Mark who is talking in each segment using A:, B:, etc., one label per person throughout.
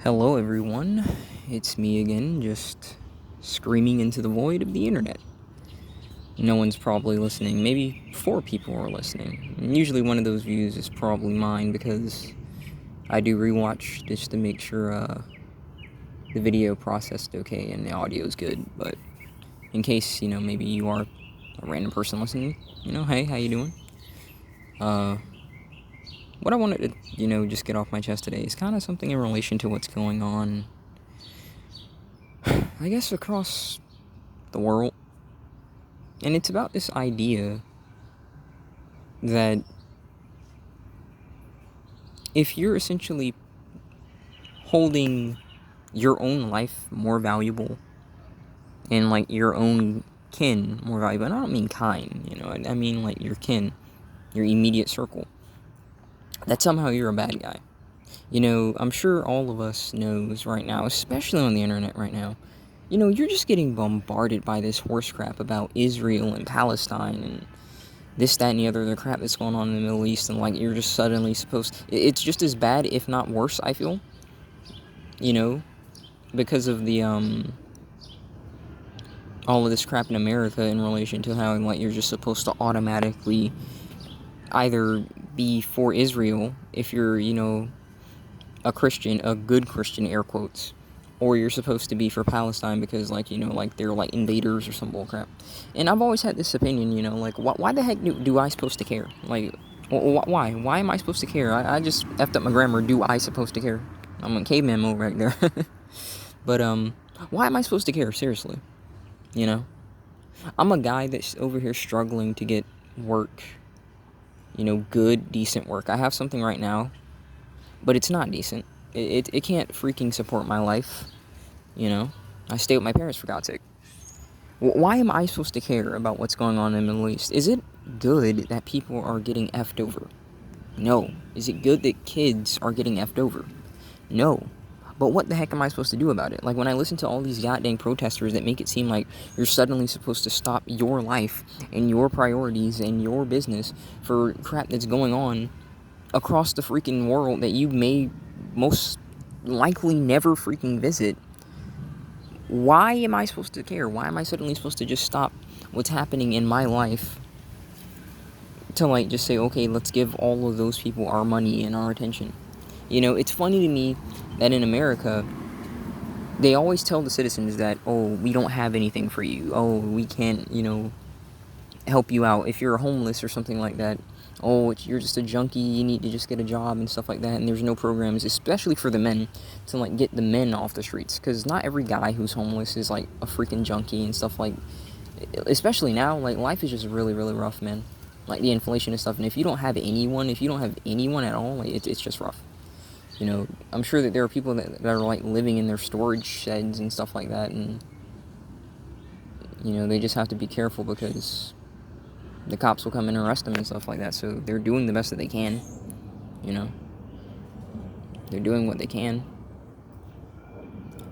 A: Hello, everyone. It's me again, just screaming into the void of the internet. No one's probably listening. Maybe 4 people are listening. And usually, one of those views is probably mine because I do rewatch just to make sure the video processed okay and the audio is good. But in case maybe you are a random person listening, hey, how you doing? What I wanted to just get off my chest today is kind of something in relation to what's going on, I guess, across the world. And it's about this idea that if you're essentially holding your own life more valuable and like your own kin more valuable, and I don't mean kind, I mean like your kin, your immediate circle, that somehow you're a bad guy. I'm sure all of us knows right now, especially on the internet right now, you're just getting bombarded by this horse crap about Israel and Palestine and this, that, and the other crap that's going on in the Middle East, and like you're just suddenly it's just as bad, if not worse, I feel, because of the all of this crap in America in relation to how like you're just supposed to automatically either be for Israel if you're, a Christian, a good Christian, air quotes, or you're supposed to be for Palestine because like like they're like invaders or some bullcrap. And I've always had this opinion, like why the heck do I supposed to care? Like why am I supposed to care? I just effed up my grammar. Do I supposed to care? I'm a caveman mode right there. But why am I supposed to care? Seriously, I'm a guy that's over here struggling to get work. Good, decent work. I have something right now, but it's not decent. It can't freaking support my life. I stay with my parents, for God's sake. Why am I supposed to care about what's going on in the Middle East? Is it good that people are getting effed over? No. Is it good that kids are getting effed over? No. But what the heck am I supposed to do about it? Like, when I listen to all these goddamn protesters that make it seem like you're suddenly supposed to stop your life and your priorities and your business for crap that's going on across the freaking world that you may most likely never freaking visit, why am I supposed to care? Why am I suddenly supposed to just stop what's happening in my life to like just say, okay, let's give all of those people our money and our attention? It's funny to me that in America, they always tell the citizens that, oh, we don't have anything for you. Oh, we can't, help you out if you're homeless or something like that. Oh, you're just a junkie, you need to just get a job and stuff like that, and there's no programs, especially for the men, to like get the men off the streets, because not every guy who's homeless is like a freaking junkie and stuff. Like, especially now, like, life is just really, really rough, man. Like, the inflation and stuff, and if you don't have anyone at all, like, it's just rough. I'm sure that there are people that are like living in their storage sheds and stuff like that, and they just have to be careful because the cops will come in and arrest them and stuff like that. So they're doing the best that they can. They're doing what they can.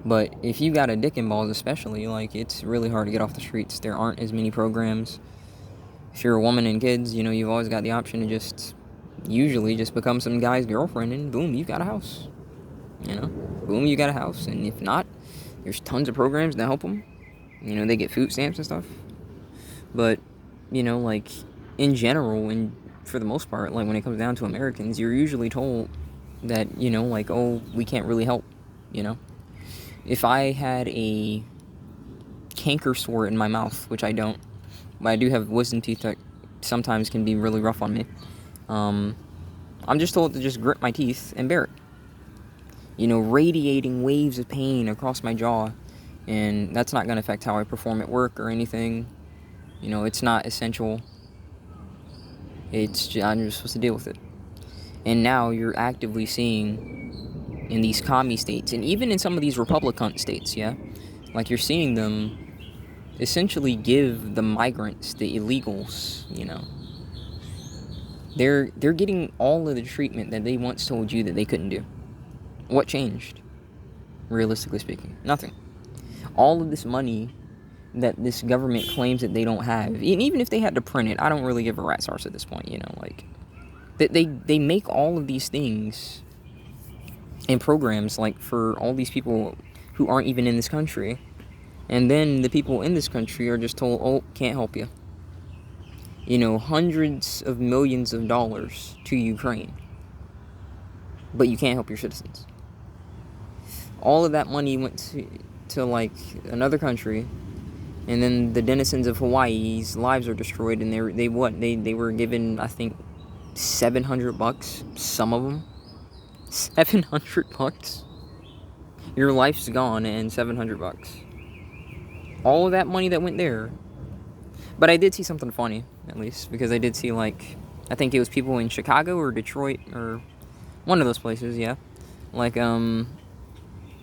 A: But if you got a dick and balls, especially, like, it's really hard to get off the streets. There aren't as many programs. If you're a woman and kids, you've always got the option to just usually just become some guy's girlfriend, and boom, you've got a house. Boom, you got a house. And if not, there's tons of programs that help them. They get food stamps and stuff. But like, in general, and for the most part, like, when it comes down to Americans, you're usually told that, like, oh, we can't really help, If I had a canker sore in my mouth, which I don't, but I do have wisdom teeth that sometimes can be really rough on me, I'm just told to just grit my teeth and bear it. Radiating waves of pain across my jaw, and that's not going to affect how I perform at work or anything. It's not essential. I'm just supposed to deal with it. And now you're actively seeing in these commie states, and even in some of these Republican states, yeah? Like, you're seeing them essentially give the migrants, the illegals, they're getting all of the treatment that they once told you that they couldn't do. What changed? Realistically speaking, nothing. All of this money that this government claims that they don't have, and even if they had to print it, I don't really give a rat's arse at this point, like, they make all of these things and programs like for all these people who aren't even in this country. And then the people in this country are just told, oh, can't help you. You know, hundreds of millions of dollars to Ukraine. But you can't help your citizens. All of that money went to like another country. And then the denizens of Hawaii's lives are destroyed. And they were given, I think, $700. Some of them. $700. Your life's gone and $700. All of that money that went there. But I did see something funny, at least, because I did see, like, I think it was people in Chicago or Detroit or one of those places, yeah. Like,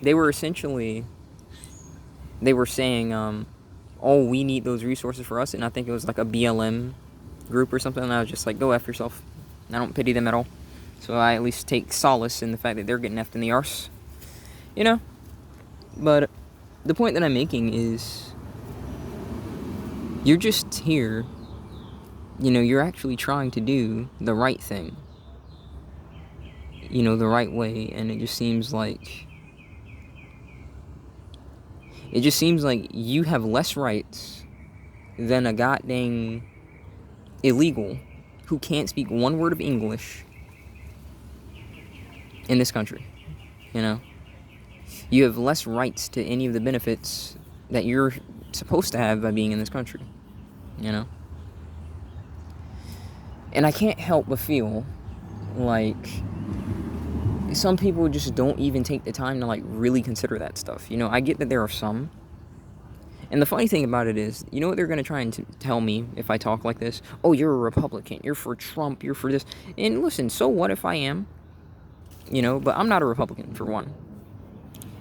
A: they were saying, oh, we need those resources for us, and I think it was like a BLM group or something, and I was just like, go F yourself. I don't pity them at all. So I at least take solace in the fact that they're getting effed in the arse. You know? But the point that I'm making is, you're just here, you know, you're actually trying to do the right thing. You know, the right way, and it just seems like you have less rights than a goddamn illegal who can't speak one word of English in this country, you know? You have less rights to any of the benefits that you're supposed to have by being in this country, you know? And I can't help but feel like some people just don't even take the time to, like, really consider that stuff. You know, I get that there are some. And the funny thing about it is, you know what they're going to try and tell me if I talk like this? Oh, you're a Republican. You're for Trump. You're for this. And listen, so what if I am? You know, but I'm not a Republican, for one.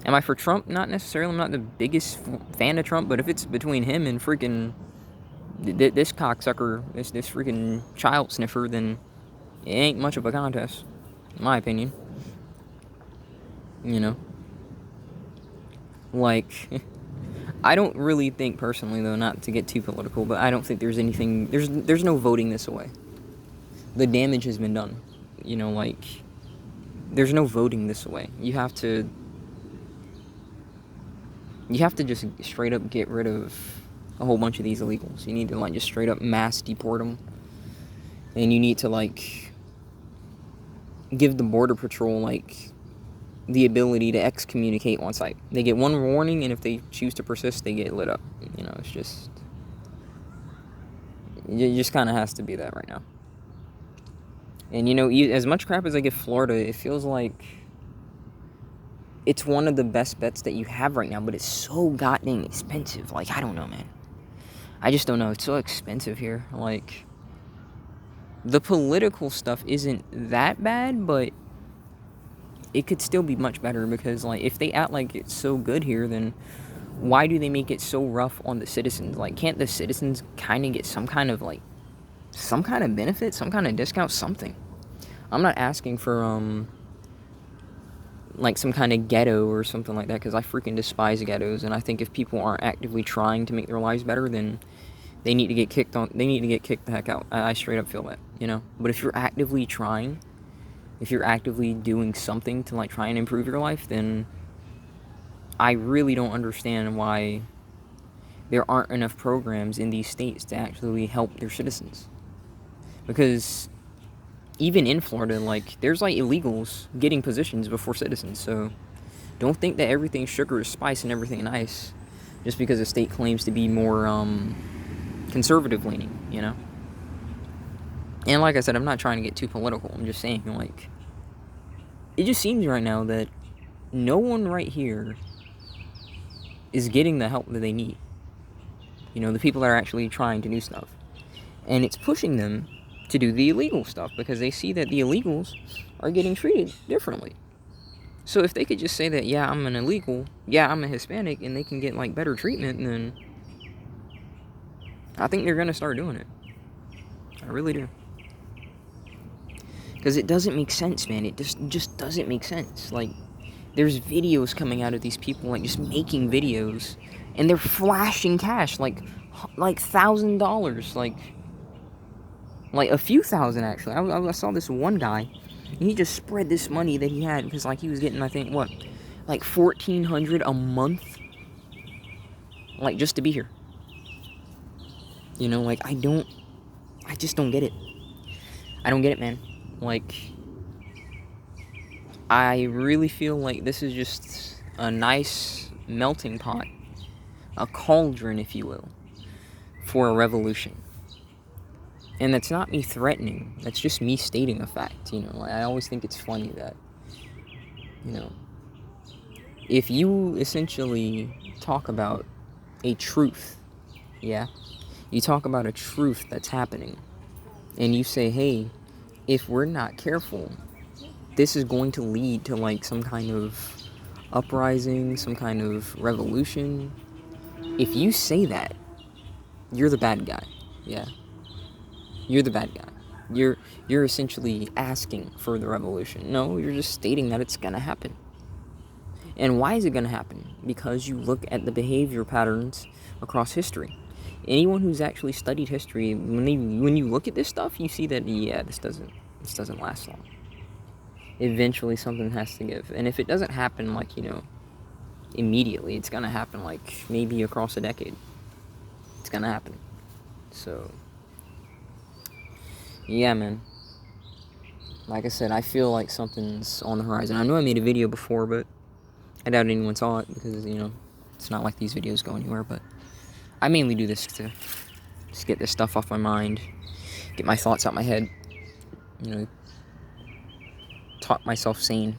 A: Am I for Trump? Not necessarily. I'm not the biggest fan of Trump, but if it's between him and freaking this cocksucker, this freaking child sniffer, then it ain't much of a contest, in my opinion. You know? Like, I don't really think personally, though, not to get too political, but I don't think there's anything, there's no voting this away. The damage has been done. You know, like, there's no voting this away. You have to just straight up get rid of a whole bunch of these illegals. You need to, like, just straight up mass deport them. And you need to, like, give the Border Patrol, like, the ability to excommunicate on site. They get one warning, and if they choose to persist, they get lit up. You know, it's just... It just kind of has to be that right now. And, you know, as much crap as I give Florida, it feels like it's one of the best bets that you have right now, but it's so goddamn expensive. Like, I don't know, man. I just don't know. It's so expensive here. Like, the political stuff isn't that bad, but it could still be much better because, like, if they act like it's so good here, then why do they make it so rough on the citizens? Like, can't the citizens kind of get some kind of benefit, some kind of discount, something? I'm not asking for, like, some kind of ghetto or something like that, because I freaking despise ghettos, and I think if people aren't actively trying to make their lives better, then they need to get kicked the heck out. I straight up feel that, you know? But if you're actively trying, if you're actively doing something to, like, try and improve your life, then I really don't understand why there aren't enough programs in these states to actually help their citizens. Because even in Florida, like, there's, like, illegals getting positions before citizens, so don't think that everything's sugar is spice and everything nice just because a state claims to be more conservative leaning, you know? And like I said, I'm not trying to get too political. I'm just saying, like, it just seems right now that no one right here is getting the help that they need. You know, the people that are actually trying to do stuff. And it's pushing them to do the illegal stuff because they see that the illegals are getting treated differently. So if they could just say that, yeah, I'm an illegal, yeah, I'm a Hispanic, and they can get, like, better treatment, then I think they're going to start doing it. I really do. Because it doesn't make sense, man. It just doesn't make sense. Like, there's videos coming out of these people, like, just making videos, and they're flashing cash, like $1,000, like a few thousand, actually. I saw this one guy, And he just spread this money that he had because, like, he was getting, I think, what, like $1,400 a month, like, just to be here. You know, like, I just don't get it. I don't get it, man. Like, I really feel like this is just a nice melting pot, a cauldron, if you will, for a revolution. And that's not me threatening. That's just me stating a fact, you know. I always think it's funny that, you know, if you essentially talk about a truth, yeah, you talk about a truth that's happening, and you say, hey, if we're not careful, this is going to lead to, like, some kind of uprising, some kind of revolution. If you say that, you're the bad guy, yeah. You're the bad guy. You're essentially asking for the revolution. No, you're just stating that it's gonna happen. And why is it gonna happen? Because you look at the behavior patterns across history. Anyone who's actually studied history, when you look at this stuff, you see that, yeah, this doesn't last long. Eventually something has to give. And if it doesn't happen, like, you know, immediately, it's gonna happen, like, maybe across a decade. It's gonna happen. So, yeah, man. Like I said, I feel like something's on the horizon. I know I made a video before, but I doubt anyone saw it because, you know, it's not like these videos go anywhere. But I mainly do this to just get this stuff off my mind, get my thoughts out my head, you know, talk myself sane.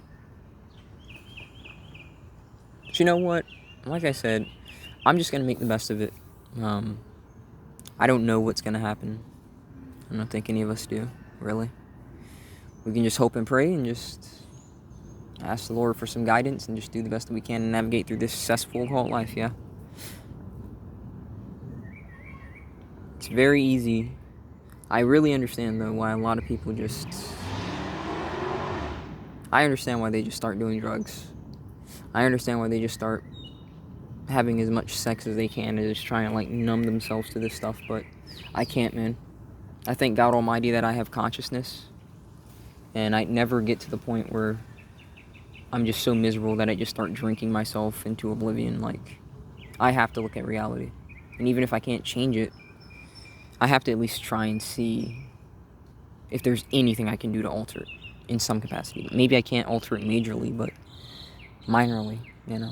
A: But you know what? Like I said, I'm just going to make the best of it. I don't know what's going to happen. I don't think any of us do, really. We can just hope and pray and just ask the Lord for some guidance and just do the best that we can and navigate through this cesspool called life, yeah? It's very easy. I really understand, though, why a lot of people just... I understand why they just start doing drugs. I understand why they just start having as much sex as they can and just trying to, like, numb themselves to this stuff, but I can't, man. I thank God Almighty that I have consciousness, and I never get to the point where I'm just so miserable that I just start drinking myself into oblivion. Like, I have to look at reality. And even if I can't change it, I have to at least try and see if there's anything I can do to alter it in some capacity. Maybe I can't alter it majorly, but minorly, you know?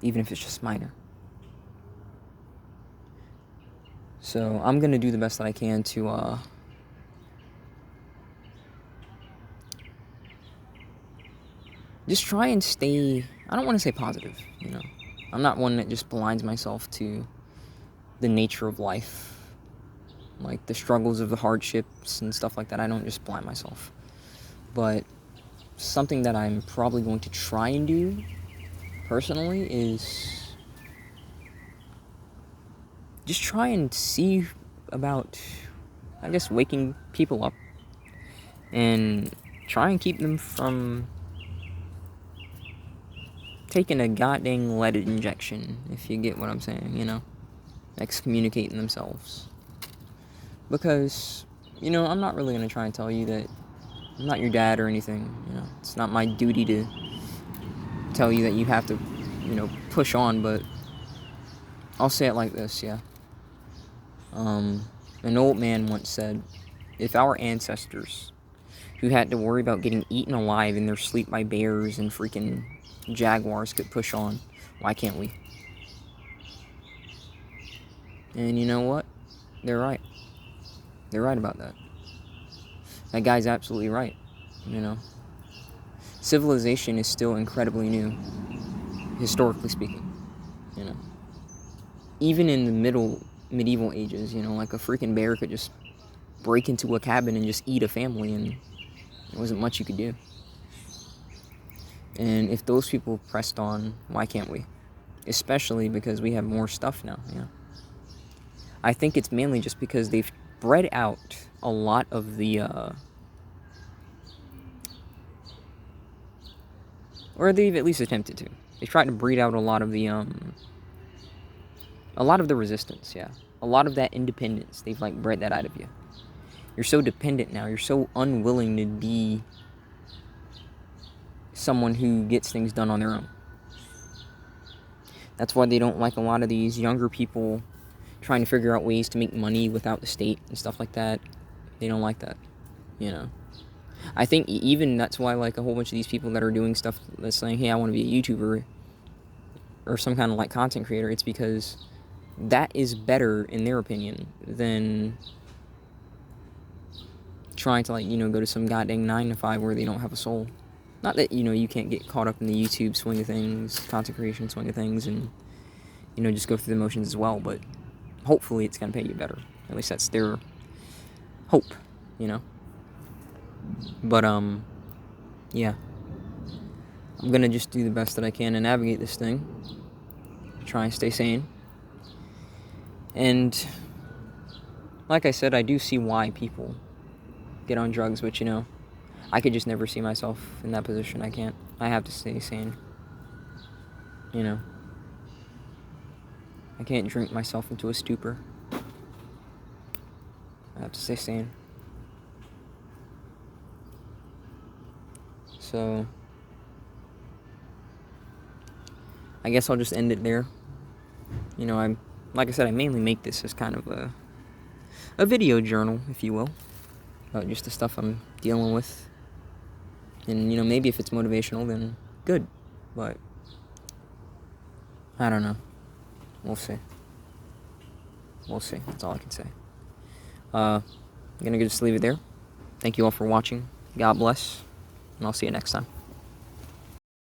A: Even if it's just minor. So, I'm gonna do the best that I can to, just try and stay, I don't want to say positive, you know. I'm not one that just blinds myself to the nature of life, like the struggles of the hardships and stuff like that. I don't just blind myself. But something that I'm probably going to try and do personally is just try and see about, I guess, waking people up and try and keep them from taking a goddamn lead injection, if you get what I'm saying, you know? Excommunicating themselves. Because, you know, I'm not really going to try and tell you that I'm not your dad or anything, you know? It's not my duty to tell you that you have to, you know, push on, but I'll say it like this, yeah. An old man once said, if our ancestors, who had to worry about getting eaten alive in their sleep by bears and freaking jaguars, could push on, why can't we? And you know what? They're right. They're right about that. That guy's absolutely right, you know? Civilization is still incredibly new, historically speaking, you know? Even in the medieval ages, you know, like a freaking bear could just break into a cabin and just eat a family, and there wasn't much you could do. And if those people pressed on, why can't we? Especially because we have more stuff now, you know? I think it's mainly just because they've bred out a lot of the, or they've at least attempted to. They've tried to breed out a lot of the resistance, yeah. A lot of that independence, they've, like, bred that out of you. You're so dependent now. You're so unwilling to be someone who gets things done on their own. That's why they don't like a lot of these younger people trying to figure out ways to make money without the state and stuff like that. They don't like that, you know. I think even that's why, like, a whole bunch of these people that are doing stuff that's saying, hey, I want to be a YouTuber or some kind of, like, content creator, it's because that is better, in their opinion, than trying to, like, you know, go to some goddamn 9-to-5 where they don't have a soul. Not that, you know, you can't get caught up in the YouTube swing of things, content creation swing of things, and, you know, just go through the motions as well, but hopefully it's going to pay you better. At least that's their hope, you know? But, yeah. I'm going to just do the best that I can to navigate this thing. Try and stay sane. And, like I said, I do see why people get on drugs, but, you know, I could just never see myself in that position. I can't. I have to stay sane. You know? I can't drink myself into a stupor. I have to stay sane. So, I guess I'll just end it there. You know, like I said, I mainly make this as kind of a video journal, if you will, about just the stuff I'm dealing with. And, you know, maybe if it's motivational, then good. But, I don't know. We'll see. We'll see. That's all I can say. I'm gonna just leave it there. Thank you all for watching. God bless. And I'll see you next time.